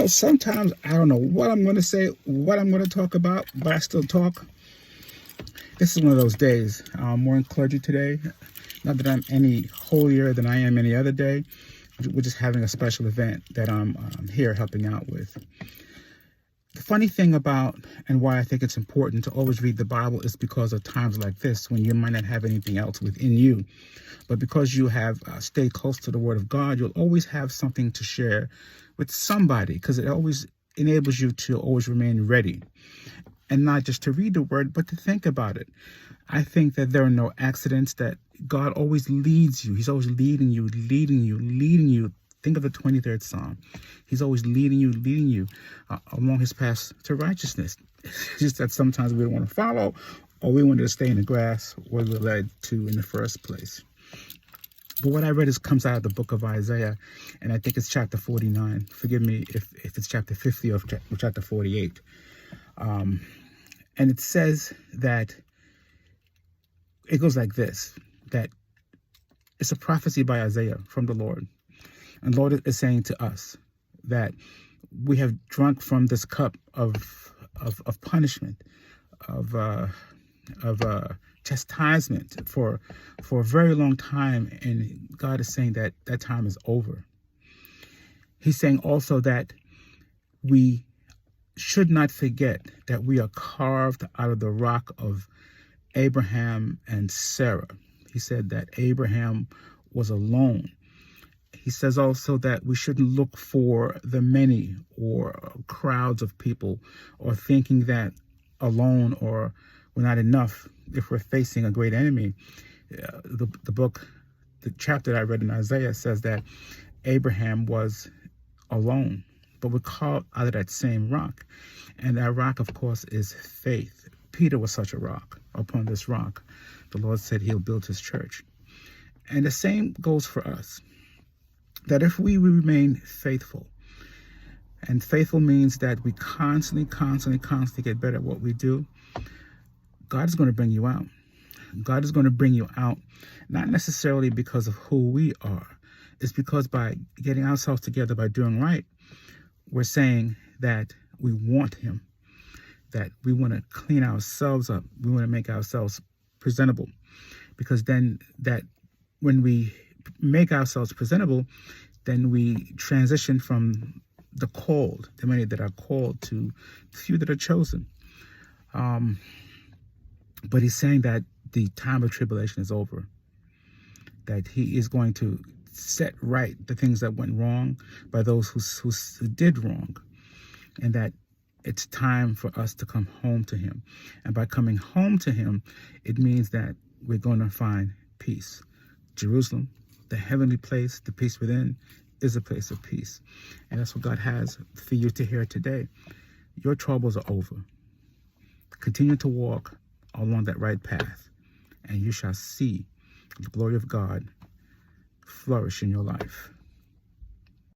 Sometimes I don't know what I'm going to say, what I'm going to talk about, but I still talk. This is one of those days. We're in clergy today. Not that I'm any holier than I am any other day. We're just having a special event that I'm here helping out with. The funny thing about, and why I think it's important to always read the Bible, is because of times like this when you might not have anything else within you. But because you have stayed close to the Word of God, you'll always have something to share with somebody, because it always enables you to always remain ready. And not just to read the Word, but to think about it. I think that there are no accidents, that God always leads you. He's always leading you, leading you, leading you. Think of the 23rd Psalm. He's always leading you along his path to righteousness. It's just that sometimes we don't want to follow, or we wanted to stay in the grass where we were led to in the first place. But what I read comes out of the book of Isaiah, and I think it's chapter 49. Forgive me if it's chapter 50 or chapter 48. And it says that, it goes like this, that it's a prophecy by Isaiah from the Lord. And the Lord is saying to us that we have drunk from this cup of punishment, of chastisement for a very long time, and God is saying that that time is over. He's saying also that we should not forget that we are carved out of the rock of Abraham and Sarah. He said that Abraham was alone. He says also that we shouldn't look for the many or crowds of people, or thinking that alone or we're not enough if we're facing a great enemy. The chapter that I read in Isaiah says that Abraham was alone, but we're called out of that same rock. And that rock, of course, is faith. Peter was such a rock. Upon this rock, the Lord said he'll build his church. And the same goes for us, that if we remain faithful, and faithful means that we constantly get better at what we do, God is going to bring you out. God is going to bring you out, not necessarily because of who we are. It's because by getting ourselves together, by doing right, we're saying that we want him, that we want to clean ourselves up. We want to make ourselves presentable, because then that when we make ourselves presentable, then we transition from the called, the many that are called, to the few that are chosen. But he's saying that the time of tribulation is over, that he is going to set right the things that went wrong by those who did wrong, and that it's time for us to come home to him. And by coming home to him, it means that we're going to find peace. Jerusalem, the heavenly place, the peace within, is a place of peace. And that's what God has for you to hear today. Your troubles are over. Continue to walk along that right path, and you shall see the glory of God flourish in your life.